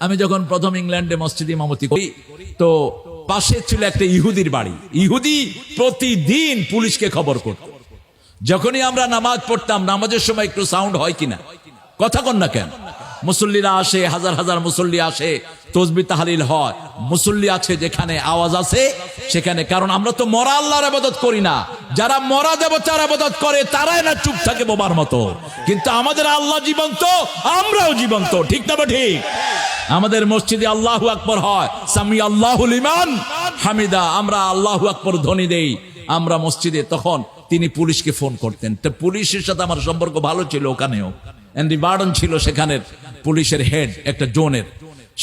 আমি যখন প্রথম ইংল্যান্ডে মসজিদে ইমামতি করি, তো পাশে ছিল একটা ইহুদির বাড়ি। ইহুদি প্রতিদিন পুলিশকে খবর করত। যখনই আমরা নামাজ পড়তাম, নামাজের সময় একটু সাউন্ড হয় কিনা, কথা কন না কেন, মুসল্লিরা আসে, হাজার হাজার মুসল্লি আসে, তসবিহ তাহলিল হয়, মুসল্লি আছে যেখানে আওয়াজ আছে সেখানে। কারণ আমরা তো মরা আল্লাহর ইবাদত করি না, যারা মরা দেবতার ইবাদত করে তারাই না চুপ থাকে বোবার মতো। কিন্তু আমাদের আল্লাহ জীবন্ত, আমরাও জীবন্ত, ঠিক না বা ঠিক? আমাদের মসজিদে আল্লাহু আকবার হয়, সামি আল্লাহু লিমান হামিদা, আমরা আল্লাহু আকবার ধ্বনি দেই আমরা মসজিদে। তখন তিনি পুলিশকে ফোন করতেন। তো পুলিশের সাথে আমার সম্পর্ক ভালো ছিল ওখানেও। এন্ডি বার্ডন ছিল সেখানের পুলিশের হেড, একটা জোনের।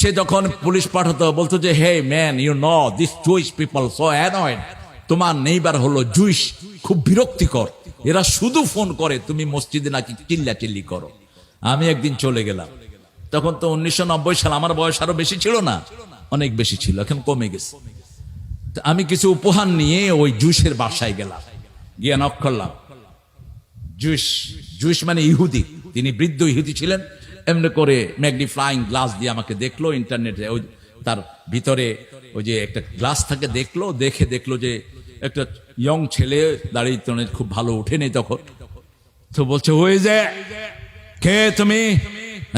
সে যখন পুলিশ পাঠাতো বলতো যে, hey man, you know this Jewish people so annoyed, তোমার নেইবার হলো জুইশ, খুব বিরক্তিকর, এরা শুধু ফোন করে, তুমি মসজিদে নাকি চিল্লা চিল্লি করো। আমি একদিন চলে গেলাম, তখন তো 1990 সাল, আমার বয়স আরো বেশি ছিল না, অনেক বেশি ছিল, এখন কমে গেছে। আমি কিছু উপহার নিয়ে ওই জুইশের বাসায় গেলাম, গিয়ে নক করলাম। জুইশ মানে ইহুদি, তিনি বৃদ্ধ ইহুদি ছিলেন। এমনি করে ম্যাগনিফাইং গ্লাস দিয়ে আমাকে দেখলো, ইন্টারনেটে ওই তার ভিতরে ওই যে একটা গ্লাস থাকে, দেখলো যে একটা ইয়ং ছেলে দাঁড়িয়ে, খুব ভালো উঠে নেই তখন। তো বলছে, ওই যে কে তুমি?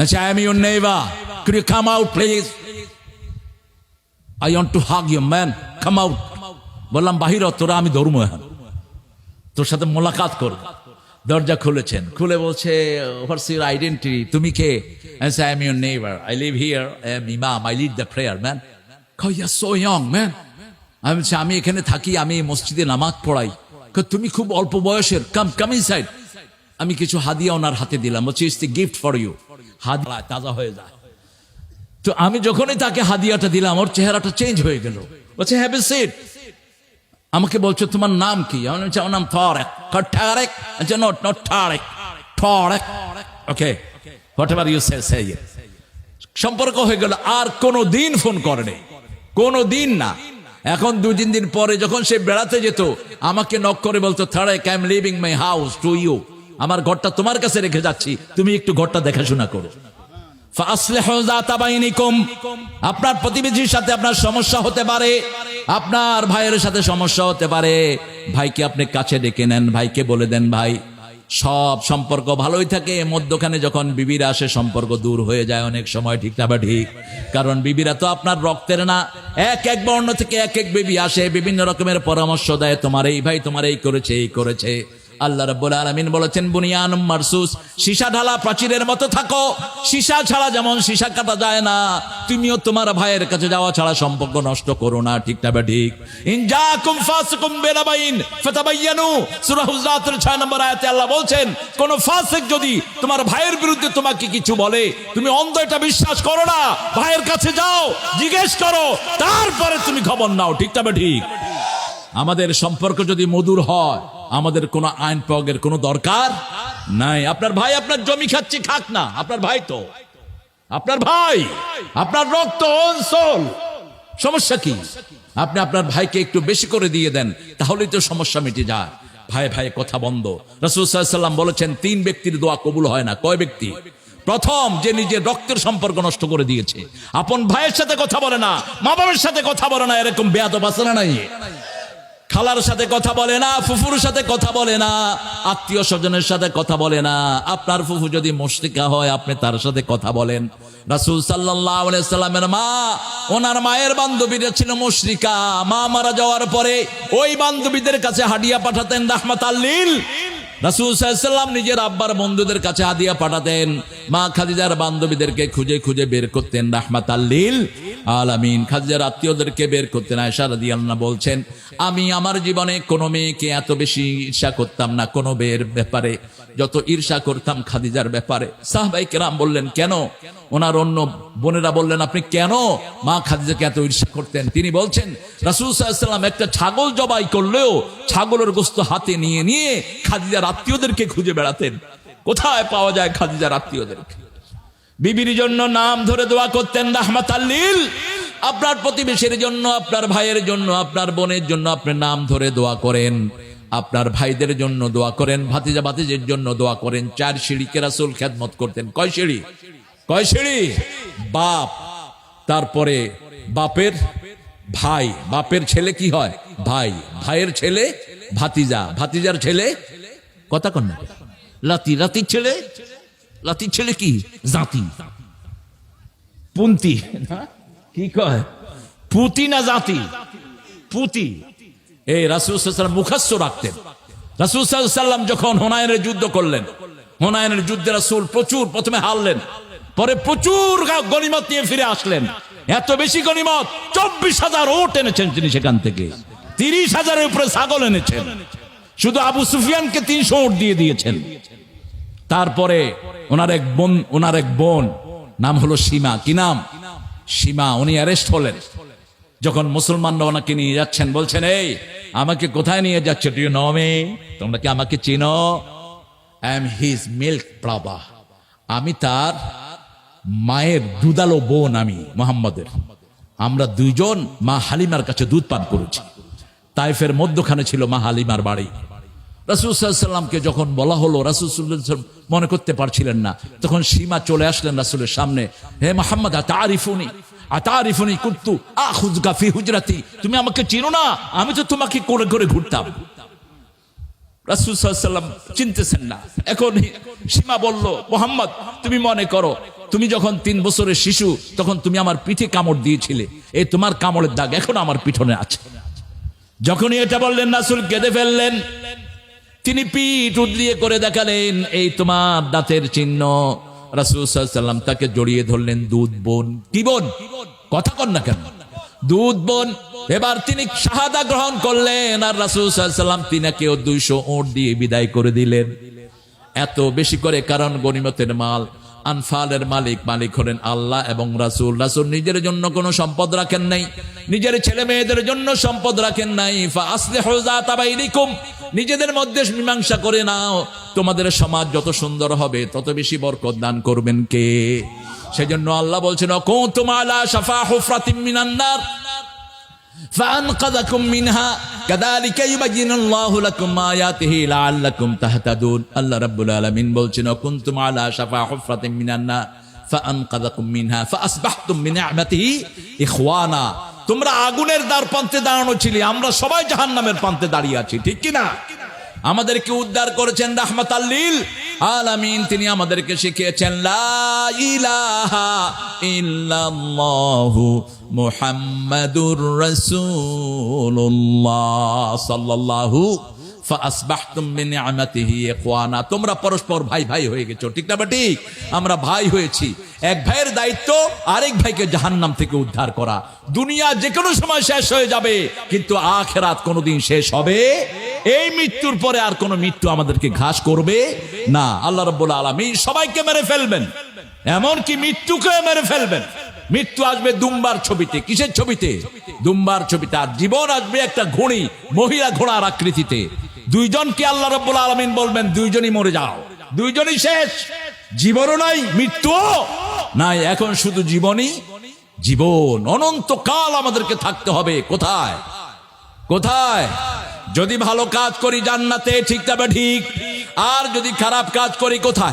আচ্ছা, I am your neighbour, could you come out please, I want to hug you man, come out. বললাম, বাহির হ, তোরা আমি ধর্ম, এখন তোর সাথে মোলাকাত করব। দরজা খুলেছেন, খুলে বলছে, হোয়াটস ইউর আইডেন্টিটি, তুমি কে? I am your neighbour, I live here, I am ইমাম, I lead the prayer man. You are so young man. আমি বলছি, আমি এখানে থাকি, আমি মসজিদে নামাজ পড়াই। তুমি খুব অল্প বয়সের, কাম ইনসাইড। আমি কিছু হাদিয়া ওনার হাতে দিলাম, বলছি, it's the gift for you, হাদিয়া তাজা হয়ে যায়। তো আমি যখনই তাকে হাদিয়াটা দিলাম, ওর চেহারাটা চেঞ্জ হয়ে গেল। বলছে, হ্যাভ এ সিট। আমাকে বলছো, তোমার নাম কি? আমার নাম Tarek. Tarek? Not Tarek, Tarek. Okay, whatever you say it. সম্পর্ক হয়ে গেল। আর কোনোদিন ফোন করেনি, কোনোদিন না। এখন 2-3 দিন পরে যখন সে বেড়াতে যেত, আমাকে নক করে বলতো, Tarek, I am leaving my house to you, আমার ঘরটা তোমার কাছে রেখে যাচ্ছি, তুমি একটু ঘরটা দেখাশোনা করো। আপনার প্রতিবেশীর সাথে আপনার সমস্যা হতে পারে, আপনার ভাইয়ের সাথে সমস্যা হতে পারে, ভাইকে আপনি কাছে ডেকে নেন, ভাইকে বলে দেন, ভাই। সব সম্পর্ক ভালোই থাকে, মধ্যখানে যখন বিবিরা আসে সম্পর্ক দূর হয়ে যায় অনেক সময়, ঠিক না বা ঠিক? কারণ বিবিরা তো আপনার রক্তের না, এক বর্ণ থেকে এক বিবি আসে, বিভিন্ন রকমের পরামর্শ দেয়, তোমার এই ভাই তোমার এই করেছে, এই করেছে। আল্লাহ রাব্বুল আলামিন বলেছেন, বুনিয়ানুম মারসুস, সীসা ঢালা প্রাচীরের মতো থাকো। সীসা ছাড়া যেমন সীসা কাটা যায় না, তুমিও তোমার ভাইয়ের কাছে যাওয়া ছাড়া সম্পর্ক নষ্ট করো না, ঠিক না ঠিক? ইন জাকুম ফাসিকুম বিনাবাইন ফাতাবায়ানু, সূরা হুজরাতের 6 নম্বর আয়াতে আল্লাহ বলছেন, কোন ফাসিক যদি তোমার ভাইয়ের বিরুদ্ধে তোমাকে কিছু বলে, তুমি অন্ধ এটা বিশ্বাস করো না, ভাইয়ের কাছে যাও, জিজ্ঞেস করো, তারপরে তুমি খবর নাও, ঠিক না ঠিক? আমাদের সম্পর্ক যদি মধুর হয়, আমাদের কোনো আইন প্রয়োগের কোনো দরকার নাই। আপনার ভাই আপনার জমি খাচ্ছে, খাক না, আপনার ভাই তো আপনার ভাই, আপনার রক্ত অঞ্চল, সমস্যা কি? আপনি আপনার ভাইকে একটু বেশি করে দিয়ে দেন, তাহলেই তো সমস্যা মিটে যায়। ভাই ভাই কথা বন্ধ। রাসূল সাল্লাল্লাহু আলাইহি ওয়াসাল্লাম বলেছেন, 3 ব্যক্তির দোয়া কবুল হয় না। কয় ব্যক্তি? প্রথম, যে নিজের রক্তের সম্পর্ক নষ্ট করে দিয়েছে, আপন ভাইয়ের সাথে কথা বলে না, মা বাবার সাথে কথা বলে না, এরকম বেয়াদব আছে না নাই? খালার সাথে কথা বলে না, ফুফুর সাথে কথা বলে না, আত্মীয় স্বজনের সাথে কথা বলে না। আপনার ফুফু যদি মুশরিকা হয়, আপনি তার সাথে কথা বলেন। রাসূল সাল্লাল্লাহু আলাইহি সাল্লামের মা, ওনার মায়ের বান্ধবীরা ছিল মুশরিকা। মা মারা যাওয়ার পরে ওই বান্ধবীদের কাছে হাদিয়া পাঠাতেন রাহমাতাল লিল। রাসূল সাল্লাল্লাহু আলাইহি সাল্লাম নিজের আব্বার বন্ধুদের কাছে হাদিয়া পাঠাতেন। মা খাদিজার বান্ধবীদেরকে খুঁজে খুঁজে বের করতেন রাহমাতাল লিল আলামিন। খাদিজার আত্মীয়দেরকে বের করতেন। আয়েশা রাদিয়াল্লাহু আনহা বলছেন, আমি আমার জীবনে কোনো মেয়েকে এত বেশি ঈর্ষা করতাম না কোনো মেয়ের ব্যাপারে, যত ঈর্ষা করতাম খাদিজার ব্যাপারে। সাহাবায়ে কেরাম বললেন, কেন? ওনার অন্য বোনেরা বললেন, আপনি কেন মা খাদিজাকে এত ঈর্ষা করতেন? তিনি বলছেন, রাসূল সাল্লাল্লাহু আলাইহি ওয়াসাল্লাম একটা ছাগল জবাই করলেও ছাগলের গোশত হাতে নিয়ে নিয়ে খাদিজার আত্মীয়দেরকে খুঁজে বেড়াতেন, কোথায় পাওয়া যায় খাদিজার আত্মীয়দেরকে। বিবির জন্য নাম ধরে দোয়া করতেন রাহমাতাল লিল। আপনার প্রতিবেশীর জন্য, আপনার ভাইয়ের জন্য, আপনার বোনের জন্য আপনি নাম ধরে দোয়া করেন। আপনার ভাইদের জন্য দোয়া করেন, ভাতিজা ভাতিজের জন্য দোয়া করেন। 4 সিঁড়িকে রাসূল খেদমত করতেন। কয় সিঁড়ি? কয় সিঁড়ি? বাপ, তারপরে বাপের ভাই, বাপের ছেলে কি হয়? ভাই, ভাইয়ের ছেলে ভাতিজা, ভাতিজার ছেলে কথা কন না, লাতি, লাতির ছেলে, লাতির ছেলে কি? জাতি, পুন্তি, কি কয়? পুতি না জাতি? পুতি। এই রাসূল সাল্লাল্লাহু আলাইহি ওয়াসাল্লাম মুখাস্ত রাখতেন। রাসূল সাল্লাল্লাহু আলাইহি ওয়াসাল্লাম যখন হুনাইনের যুদ্ধ করলেন, হুনাইনের যুদ্ধে রাসূল প্রচুর প্রথমে হারলেন, পরে প্রচুর গনিমত নিয়ে ফিরে আসলেন। এত বেশি গনিমত, 24,000 উট এনেছেন তিনি সেখান থেকে, 30,000-এর উপরে ছাগল এনেছেন। শুধু আবু সুফিয়ানকে 300 উট দিয়ে দিয়েছেন। তারপরে ওনার এক বোন নাম হলো সীমা। কি নাম? সীমা। উনি অ্যারেস্ট হলেন। যখন মুসলমানরা ওনাকে নিয়ে যাচ্ছেন, বলছেন, এই আমাকে কোথায় নিয়ে যাচ্ছ? Do you know me? তোমরা কি আমাকে চিনো? I am his milk brother. আমি তার মায়ের দুধালো বোন, আমি মুহাম্মদের। আমরা দুইজন মা হালিমার কাছে দুধ পান করেছি। তাইফের মধ্যখানে ছিল মা হালিমার বাড়ি। রাসূল সাল্লাল্লাহু আলাইহি ওয়াসাল্লামকে যখন বলা হলো, রাসূল সাল্লাল্লাহু আলাইহি ওয়াসাল্লাম মনে করতে পারছিলেন না। তখন সীমা চলে আসলেন রাসূলের সামনে। হে মুহাম্মদ, আতারিফুনি আতারিফুনি কুনতু আখুযুকা ফি হুজরাতি। তুমি আমাকে চিনো না? আমি তো তোমাকে করে করে ঘুরতাম। রাসূল সাল্লাল্লাহু আলাইহি ওয়াসাল্লাম চিনতেছেন না। এখন সীমা বলল, মুহাম্মদ, তুমি মনে করো তুমি যখন 3 বছরের শিশু, তখন তুমি আমার পিঠে কামড় দিয়েছিলে। এই তোমার কামড়ের দাগ এখন আমার পিঠনে আছে। যখনই এটা বললেন, রাসূল কেঁদে ফেললেন। তিনি পিঠ উদলিয়ে করে দেখালেন, এই তোমার দাঁতের চিহ্ন। রাসূল সাল্লাল্লাহু আলাইহি ওয়াসাল্লাম তাকে জড়িয়ে ধরলেন। দুধ বোন। কি বোন? কথা কন না কেন? দুধ বোন। এবার তিনি শাহাদা গ্রহণ করলেন, আর রাসূল সাল্লাল্লাহু আলাইহি ওয়াসাল্লাম তিনাকেও 200 উট দিয়ে বিদায় করে দিলেন। এত বেশি করে, কারণ গনিমতের মাল, আনফালের মালিক হলেন আল্লাহ এবং রাসূল। রাসূল নিজের জন্য কোনো সম্পদ রাখেন নাই, নিজের ছেলে মেয়েদের জন্য সম্পদ রাখেন নাই। ফাআসলিহু যাতা বাইনিকুম, নিজেদের মধ্যে মীমাংসা করে নাও, তোমাদের সমাজ যত সুন্দর হবে তত বেশি বরকত দান করবেন কে? সেজন্য আল্লাহ বলছেন, কুনতুম আলা শাফা হুফরাতিম মিনান নার فأنقذكم منها كذلك يبين الله لكم آياته لعلكم تهتدون। আল্লাহ রাব্বুল আলামিন বলছেন, কুনতুম আলা শাফা হুফরাতিম মিনান নার فأنقذكم منها فأصبحتم بنعمته إخوانا। তোমরা আগুনের দ্বার প্রান্তে দাঁড়ানো ছিলে, আমরা সবাই জাহান্নামের প্রান্তে দাঁড়িয়ে আছি, ঠিক কি না? আমাদেরকে উদ্ধার করেছেন রাহমাতাল লিল আলামিন। তিনি আমাদেরকে শিখিয়েছেন, লা ইলাহা ইল্লাল্লাহু মুহাম্মাদুর রাসূলুল্লাহ সাল্লাল্লাহু ফাআসবাহতুম বিনিআমাতিহি ইখওয়ানা। তোমরা পরস্পর ভাই ভাই হয়ে গেছো, ঠিক না? ঠিক, আমরা ভাই হয়েছি। এক ভাইয়ের দায়িত্ব আরেক ভাইকে জাহান্নাম থেকে উদ্ধার করা। দুনিয়া যে কোনো সময় শেষ হয়ে যাবে, কিন্তু আখিরাত কোনোদিন শেষ হবে। এই মৃত্যুর পরে আর কোনো মৃত্যু আমাদেরকে ঘাস করবে না। আল্লাহ রাব্বুল আলামিন সবাইকে মেরে ফেলবেন, এমনকি মৃত্যুকে মেরে ফেলবেন। মৃত্যু আসবে দুম্বার ছবিতে। কিসের ছবিতে? দুম্বার ছবিতে। আর জীবন আসবে একটা ঘোড়ি, মহিলা ঘোড়ার আকৃতিতে। দুইজনকে আল্লাহ রাব্বুল আলামিন বলবেন, দুইজনই মরে যাও, দুইজনই শেষ। জীবনও নাই, মৃত্যুও নাই, এখন শুধু জীবনই জীবন। অনন্তকাল আমাদেরকে থাকতে হবে। কোথায়? কোথায়? যদি ভালো কাজ করি জান্নাতে, ঠিক তবে ঠিক। আর যদি খারাপ কাজ করি কোথায়?